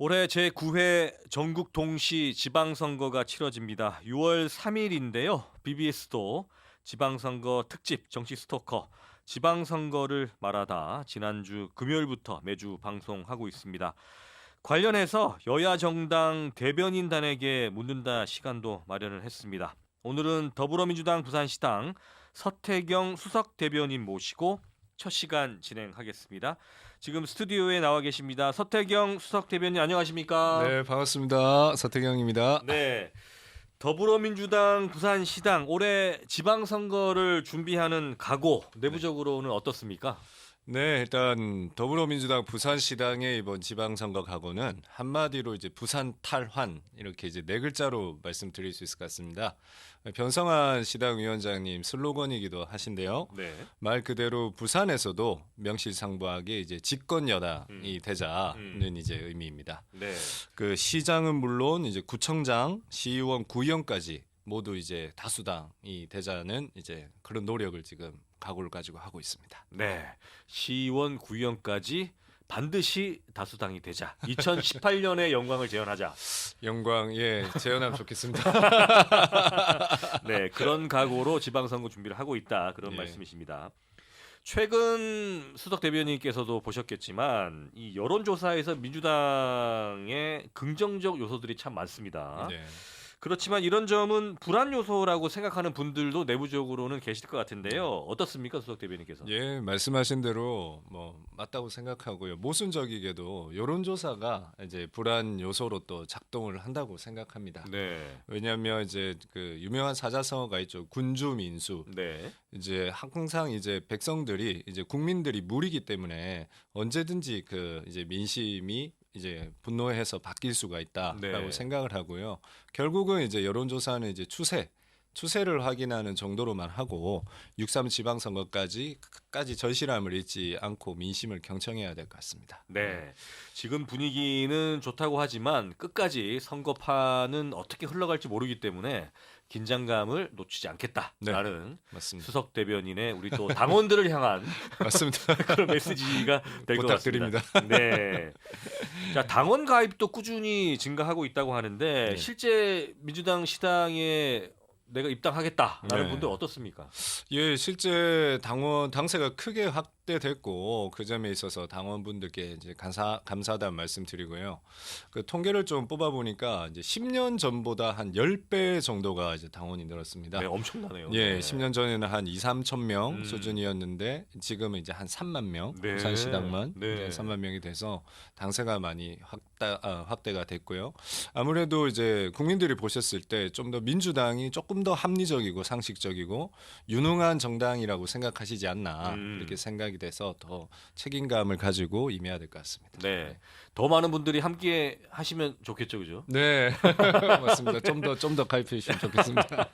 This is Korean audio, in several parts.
올해 제9회 전국 동시 지방선거가 치러집니다. 6월 3일인데요. BBS도 지방선거 특집 정치 스토커 지방선거를 말하다 지난주 금요일부터 매주 방송하고 있습니다. 관련해서 여야 정당 대변인단에게 묻는다 시간도 마련을 했습니다. 오늘은 더불어민주당 부산시당 서태경 수석 대변인 모시고 첫 시간 진행하겠습니다. 지금 스튜디오에 나와 계십니다. 서태경 수석 대변인 안녕하십니까? 네, 반갑습니다. 서태경입니다. 네. 더불어민주당 부산시당 올해 지방선거를 준비하는 각오 내부적으로는 어떻습니까? 네, 일단 더불어민주당 부산시당의 이번 지방선거 각오는 한마디로 이제 부산 탈환 이렇게 이제 네 글자로 말씀드릴 수 있을 것 같습니다. 변성환 시당위원장님 슬로건이기도 하신데요. 네. 말 그대로 부산에서도 명실상부하게 이제 집권 여당이 되자는 이제 의미입니다. 네. 그 시장은 물론 이제 구청장, 시의원, 구의원까지 모두 이제 다수당이 되자는 이제 그런 노력을 지금 각오를 가지고 하고 있습니다. 네. 시의원 구의원까지 반드시 다수당이 되자. 2018년의 영광을 재현하자. 영광 재현하면 좋겠습니다. 네, 그런 각오로 지방선거 준비를 하고 있다. 그런 예. 말씀이십니다. 최근 수석 대변인께서도 보셨겠지만 이 여론조사에서 민주당의 긍정적 요소들이 참 많습니다. 네. 그렇지만 이런 점은 불안 요소라고 생각하는 분들도 내부적으로는 계실 것 같은데요. 어떻습니까, 수석 대변인께서? 예, 말씀하신 대로 뭐 맞다고 생각하고요. 모순적이게도 여론조사가 이제 불안 요소로 또 작동을 한다고 생각합니다. 네, 왜냐하면 이제 그 유명한 사자성어가 있죠. 군주민수. 네, 이제 항상 이제 백성들이 이제 국민들이 무리기 때문에 언제든지 그 이제 민심이 이제 분노해서 바뀔 수가 있다라고 네. 생각을 하고요. 결국은 이제 여론조사는 이제 추세를 확인하는 정도로만 하고 6.3 지방선거까지 끝까지 절실함을 잃지 않고 민심을 경청해야 될 것 같습니다. 네. 지금 분위기는 좋다고 하지만 끝까지 선거판은 어떻게 흘러갈지 모르기 때문에 긴장감을 놓치지 않겠다라는 맞습니다. 수석 대변인의 우리 또 당원들을 향한 맞습니다. 그런 메시지가 될 것 같습니다. 부탁드립니다. 네. 자, 당원 가입도 꾸준히 증가하고 있다고 하는데 네. 실제 민주당 시당에 내가 입당하겠다라는 네. 분들 어떻습니까? 예, 실제 당세가 크게 확대됐고 그 점에 있어서 당원분들께 이제 감사하다는 말씀드리고요. 그 통계를 좀 뽑아 보니까 이제 10년 전보다 한 10배 정도가 이제 당원이 늘었습니다. 네, 엄청나네요. 예, 네. 10년 전에는 한 2, 3천 명 음. 수준이었는데 지금은 이제 한 3만 명, 네. 부산시당만 네. 3만 명이 돼서 당세가 많이 확대가 됐고요. 아무래도 이제 국민들이 보셨을 때 좀 더 민주당이 조금 더 합리적이고 상식적이고 유능한 정당이라고 생각하시지 않나 이렇게 생각이 돼서 더 책임감을 가지고 임해야 될 것 같습니다. 네. 더 많은 분들이 함께 하시면 좋겠죠, 그죠? 네, 맞습니다. 좀 더 가입해 주시면 좋겠습니다.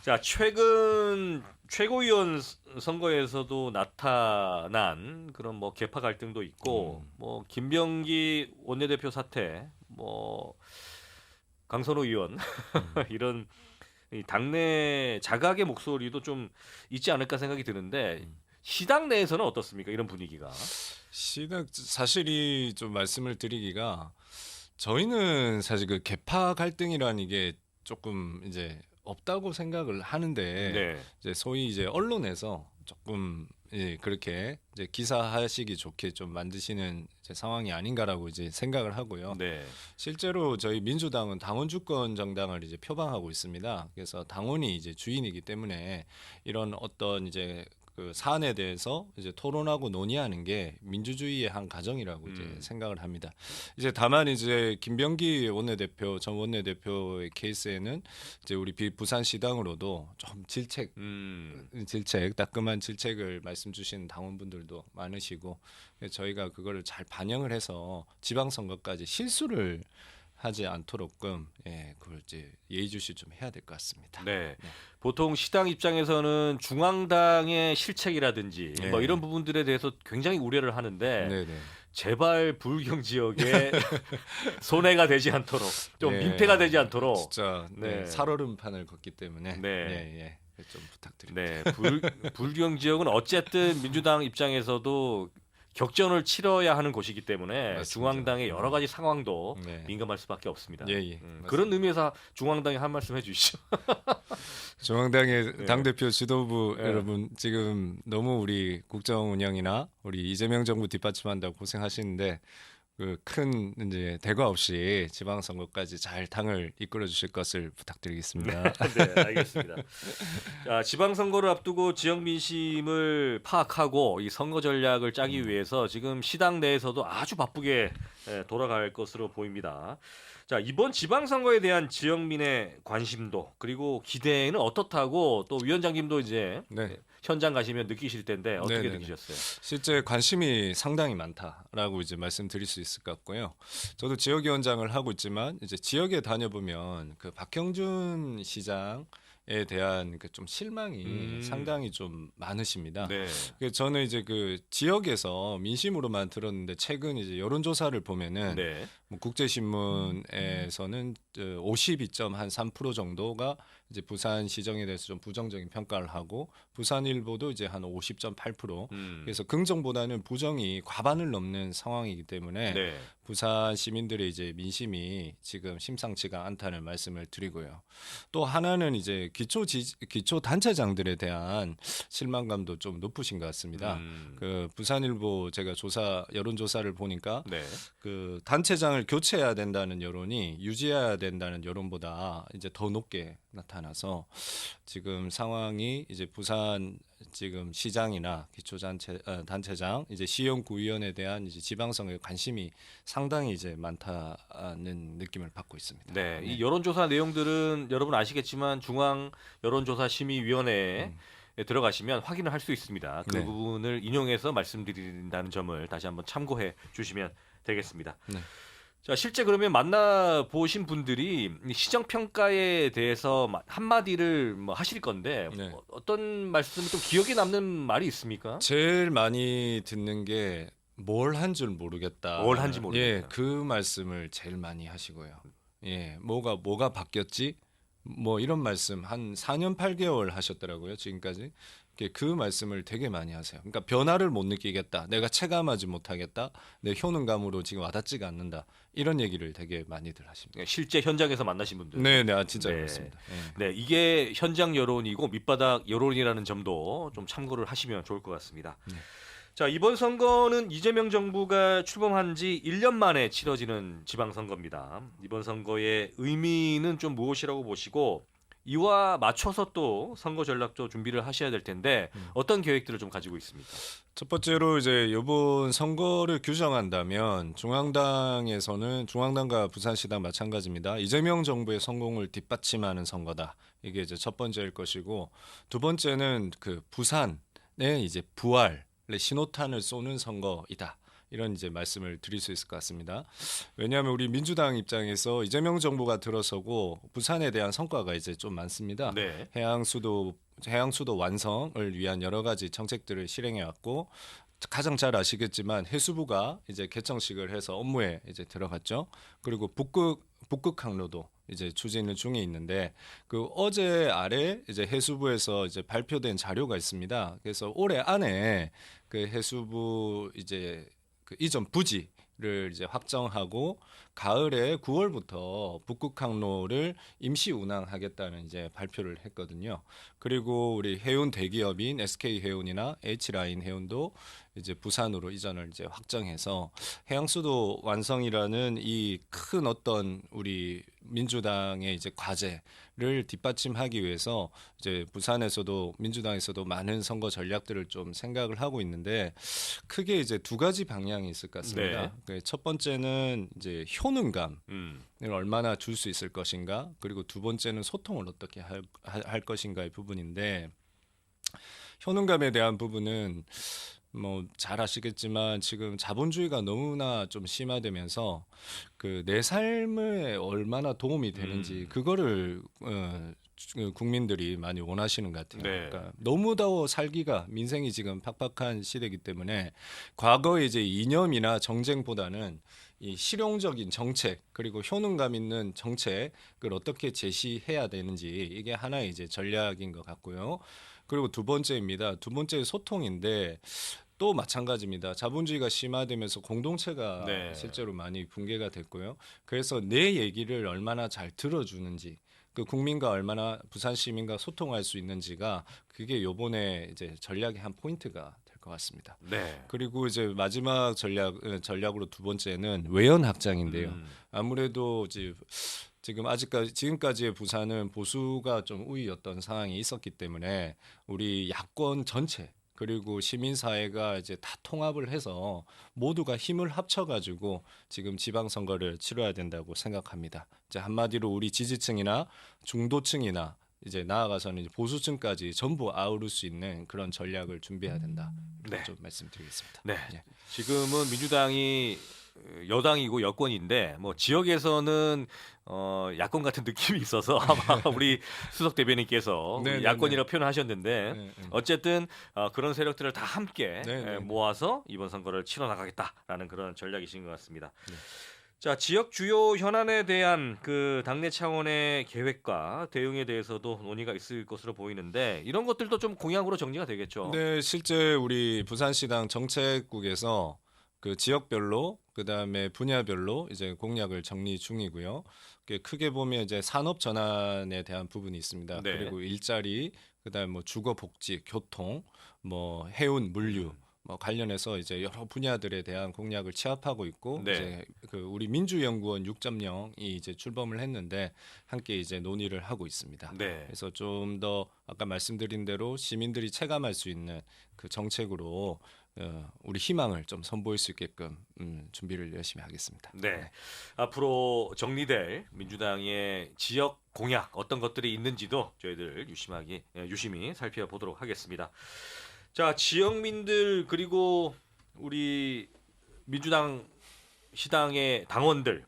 자, 최근 최고위원 선거에서도 나타난 그런 뭐 계파 갈등도 있고, 뭐 김병기 원내대표 사태, 뭐 강선호 의원 이런 이 당내 자각의 목소리도 좀 있지 않을까 생각이 드는데 시당 내에서는 어떻습니까? 이런 분위기가. 사실이 좀 말씀을 드리기가 저희는 사실 그 계파 갈등이라는 게 조금 이제 없다고 생각을 하는데 네. 이제 소위 이제 언론에서 조금 그렇게 이제 기사하시기 좋게 좀 만드시는 이제 상황이 아닌가라고 이제 생각을 하고요. 네. 실제로 저희 민주당은 당원 주권 정당을 이제 표방하고 있습니다. 그래서 당원이 이제 주인이기 때문에 이런 어떤 이제 그 사안에 대해서 이제 토론하고 논의하는 게 민주주의의 한 과정이라고 이제 생각을 합니다. 이제 다만 이제 김병기 원내대표 전 원내대표의 케이스에는 이제 우리 부산시당으로도 좀 질책 따끔한 질책을 말씀 주시는 당원분들도 많으시고 저희가 그거를 잘 반영을 해서 지방선거까지 실수를 하지 않도록끔 그걸 이제 예의주시 좀 해야 될 것 같습니다. 네. 보통 시당 입장에서는 중앙당의 실책이라든지 네. 뭐 이런 부분들에 대해서 굉장히 우려를 하는데 네네. 제발 불경 지역에 손해가 되지 않도록 좀 민폐가 되지 않도록 진짜 네. 살얼음판을 걷기 때문에 네. 좀 부탁드립니다. 네. 불경 지역은 어쨌든 민주당 입장에서도 격전을 치러야 하는 곳이기 때문에 맞습니다. 중앙당의 여러 가지 상황도 네. 민감할 수밖에 없습니다. 예, 예. 그런 의미에서 중앙당에 한 말씀 해주시죠. 중앙당의 네. 당대표 지도부 네. 여러분 지금 너무 우리 국정 운영이나 우리 이재명 정부 뒷받침한다고 고생하시는데 그 큰 이제 대과 없이 지방선거까지 잘 당을 이끌어 주실 것을 부탁드리겠습니다. 네, 알겠습니다. 자, 지방선거를 앞두고 지역 민심을 파악하고 이 선거 전략을 짜기 위해서 지금 시당 내에서도 아주 바쁘게 돌아갈 것으로 보입니다. 자, 이번 지방선거에 대한 지역민의 관심도 그리고 기대는 어떻다고 또 위원장님도 이제 네. 현장 가시면 느끼실 텐데 어떻게 네네네. 느끼셨어요? 실제 관심이 상당히 많다라고 이제 말씀드릴 수 있을 것 같고요. 저도 지역위원장을 하고 있지만 이제 지역에 다녀보면 그 박형준 시장에 대한 그 좀 실망이 상당히 좀 많으십니다. 네. 저는 이제 그 지역에서 민심으로만 들었는데 최근 이제 여론조사를 보면은 네. 뭐 국제신문에서는 52.3% 정도가 이제 부산시정에 대해서 좀 부정적인 평가를 하고 부산일보도 이제 한 50.8%. 그래서 긍정보다는 부정이 과반을 넘는 상황이기 때문에 네. 부산 시민들의 이제 민심이 지금 심상치가 않다는 말씀을 드리고요. 또 하나는 이제 기초 단체장들에 대한 실망감도 좀 높으신 것 같습니다. 그 부산일보 제가 여론조사를 보니까 네. 그 단체장을 교체해야 된다는 여론이 유지해야 된다는 여론보다 이제 더 높게 나타나서 지금 상황이 이제 부산 지금 시장이나 단체장 이제 시연구의원에 대한 이제 지방선거에 관심이 상당히 이제 많다는 느낌을 받고 있습니다. 네, 이 여론조사 내용들은 여러분 아시겠지만 중앙 여론조사 심의위원회에 들어가시면 확인을 할 수 있습니다. 그 네. 부분을 인용해서 말씀드린다는 점을 다시 한번 참고해 주시면 되겠습니다. 네. 자, 실제 그러면 만나 보신 분들이 이 시정 평가에 대해서 한마디를 뭐 하실 건데 네. 어떤 말씀이 좀 기억에 남는 말이 있습니까? 제일 많이 듣는 게 뭘 한 줄 모르겠다. 뭘 한지 모르겠다. 예, 그 말씀을 제일 많이 하시고요. 예, 뭐가 바뀌었지? 뭐 이런 말씀 한 4년 8개월 하셨더라고요. 지금까지. 그 말씀을 되게 많이 하세요. 그러니까 변화를 못 느끼겠다. 내가 체감하지 못하겠다. 내 효능감으로 지금 와닿지가 않는다. 이런 얘기를 되게 많이들 하십니다. 실제 현장에서 만나신 분들. 네, 진짜 네. 그렇습니다. 예. 네, 이게 현장 여론이고 밑바닥 여론이라는 점도 좀 참고를 하시면 좋을 것 같습니다. 네. 자, 이번 선거는 이재명 정부가 출범한 지 1년 만에 치러지는 지방선거입니다. 이번 선거의 의미는 좀 무엇이라고 보시고 이와 맞춰서 또 선거 전략도 준비를 하셔야 될 텐데 어떤 계획들을 좀 가지고 있습니까? 첫 번째로 이제 이번 선거를 규정한다면 중앙당과 부산시당 마찬가지입니다. 이재명 정부의 성공을 뒷받침하는 선거다. 이게 이제 첫 번째일 것이고 두 번째는 그 부산의 이제 부활의 신호탄을 쏘는 선거이다. 이런 이제 말씀을 드릴 수 있을 것 같습니다. 왜냐하면 우리 민주당 입장에서 이재명 정부가 들어서고 부산에 대한 성과가 이제 좀 많습니다. 네. 해양수도 완성을 위한 여러 가지 정책들을 실행해 왔고 가장 잘 아시겠지만 해수부가 이제 개청식을 해서 업무에 이제 들어갔죠. 그리고 북극 항로도 이제 추진 중에 있는데 그 어제 아래 이제 해수부에서 이제 발표된 자료가 있습니다. 그래서 올해 안에 그 해수부 이제 그 이전 부지를 이제 확정하고 가을에 9월부터 북극 항로를 임시 운항하겠다는 이제 발표를 했거든요. 그리고 우리 해운 대기업인 SK 해운이나 H라인 해운도 이제 부산으로 이전을 이제 확정해서 해양수도 완성이라는 이 큰 어떤 우리 민주당의 이제 과제를 뒷받침하기 위해서 이제 부산에서도 민주당에서도 많은 선거 전략들을 좀 생각을 하고 있는데 크게 이제 두 가지 방향이 있을 것 같습니다. 첫 번째는 이제 효능감을 얼마나 줄 수 있을 것인가, 그리고 두 번째는 소통을 어떻게 할 것인가의 부분인데 효능감에 대한 부분은 뭐 잘 아시겠지만 지금 자본주의가 너무나 좀 심화되면서 그 내 삶에 얼마나 도움이 되는지 그거를 국민들이 많이 원하시는 것 같아요. 네. 그러니까 너무 더 살기가 민생이 지금 팍팍한 시대이기 때문에 과거의 이제 이념이나 정쟁보다는 이 실용적인 정책 그리고 효능감 있는 정책을 어떻게 제시해야 되는지 이게 하나의 이제 전략인 것 같고요. 그리고 두 번째입니다. 두 번째 소통인데 또 마찬가지입니다. 자본주의가 심화되면서 공동체가 네. 실제로 많이 붕괴가 됐고요. 그래서 내 얘기를 얼마나 잘 들어주는지, 그 국민과 얼마나 부산 시민과 소통할 수 있는지가 그게 요번에 이제 전략의 한 포인트가 될 것 같습니다. 네. 그리고 이제 마지막 전략으로 두 번째는 외연 확장인데요. 음. 아무래도 지금까지의 부산은 보수가 좀 우위였던 상황이 있었기 때문에 우리 야권 전체 그리고 시민사회가 이제 다 통합을 해서 모두가 힘을 합쳐가지고 지금 지방선거를 치러야 된다고 생각합니다. 이제 한마디로 우리 지지층이나 중도층이나 이제 나아가서는 이제 보수층까지 전부 아우를 수 있는 그런 전략을 준비해야 된다. 네. 좀 말씀드리겠습니다. 네. 예. 지금은 민주당이 여당이고 여권인데 뭐 지역에서는 야권 같은 느낌이 있어서 아마 우리 수석 대변인께서 네, 네, 야권이라고 표현하셨는데 네, 네. 어쨌든 그런 세력들을 다 함께 네, 네. 모아서 이번 선거를 치러 나가겠다라는 그런 전략이신 것 같습니다. 네. 자, 지역 주요 현안에 대한 그 당내 차원의 계획과 대응에 대해서도 논의가 있을 것으로 보이는데 이런 것들도 좀 공약으로 정리가 되겠죠. 네, 실제 우리 부산시당 정책국에서 그 지역별로 그다음에 분야별로 이제 공약을 정리 중이고요. 크게 보면 이제 산업 전환에 대한 부분이 있습니다. 네. 그리고 일자리, 그다음에 뭐 주거 복지, 교통, 뭐 해운, 물류 뭐 관련해서 이제 여러 분야들에 대한 공약을 취합하고 있고 네. 이제 그 우리 민주연구원 6.0이 이제 출범을 했는데 함께 이제 논의를 하고 있습니다. 네. 그래서 좀 더 아까 말씀드린 대로 시민들이 체감할 수 있는 그 정책으로 우리 희망을 좀 선보일 수 있게끔 준비를 열심히 하겠습니다. 네. 앞으로 정리될 민주당의 지역 공약 어떤 것들이 있는지도 저희들 유심히 살펴보도록 하겠습니다. 자, 지역민들 그리고 우리 민주당 시당의 당원들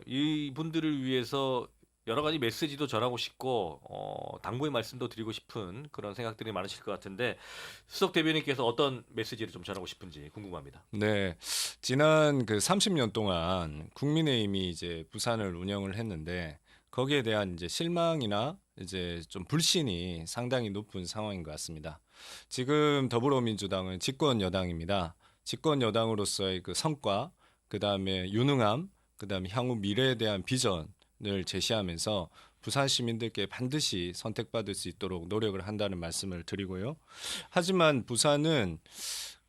이분들을 위해서 여러 가지 메시지도 전하고 싶고 당부의 말씀도 드리고 싶은 그런 생각들이 많으실 것 같은데 수석 대변인께서 어떤 메시지를 좀 전하고 싶은지 궁금합니다. 네, 지난 그 30년 동안 국민의힘이 이제 부산을 운영을 했는데 거기에 대한 이제 실망이나 이제 좀 불신이 상당히 높은 상황인 것 같습니다. 지금 더불어민주당은 집권 여당입니다. 집권 여당으로서의 그 성과, 그 다음에 유능함, 그 다음에 향후 미래에 대한 비전을 제시하면서 부산 시민들께 반드시 선택받을 수 있도록 노력을 한다는 말씀을 드리고요. 하지만 부산은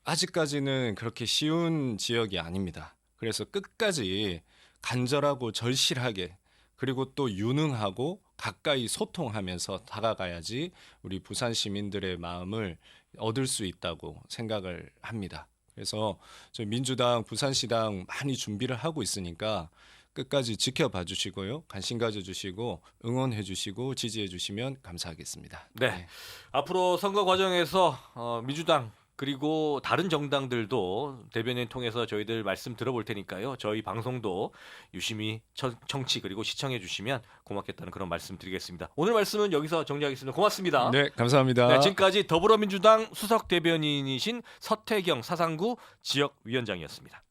아직까지는 그렇게 쉬운 지역이 아닙니다. 그래서 끝까지 간절하고 절실하게 그리고 또 유능하고 가까이 소통하면서 다가가야지 우리 부산 시민들의 마음을 얻을 수 있다고 생각을 합니다. 그래서 저희 민주당 부산시당 많이 준비를 하고 있으니까 끝까지 지켜봐 주시고요. 관심 가져주시고 응원해 주시고 지지해 주시면 감사하겠습니다. 네. 앞으로 선거 과정에서 민주당 그리고 다른 정당들도 대변인 통해서 저희들 말씀 들어볼 테니까요. 저희 방송도 유심히 청취 그리고 시청해 주시면 고맙겠다는 그런 말씀 드리겠습니다. 오늘 말씀은 여기서 정리하겠습니다. 고맙습니다. 네, 감사합니다. 네, 지금까지 더불어민주당 수석 대변인이신 서태경 사상구 지역위원장이었습니다.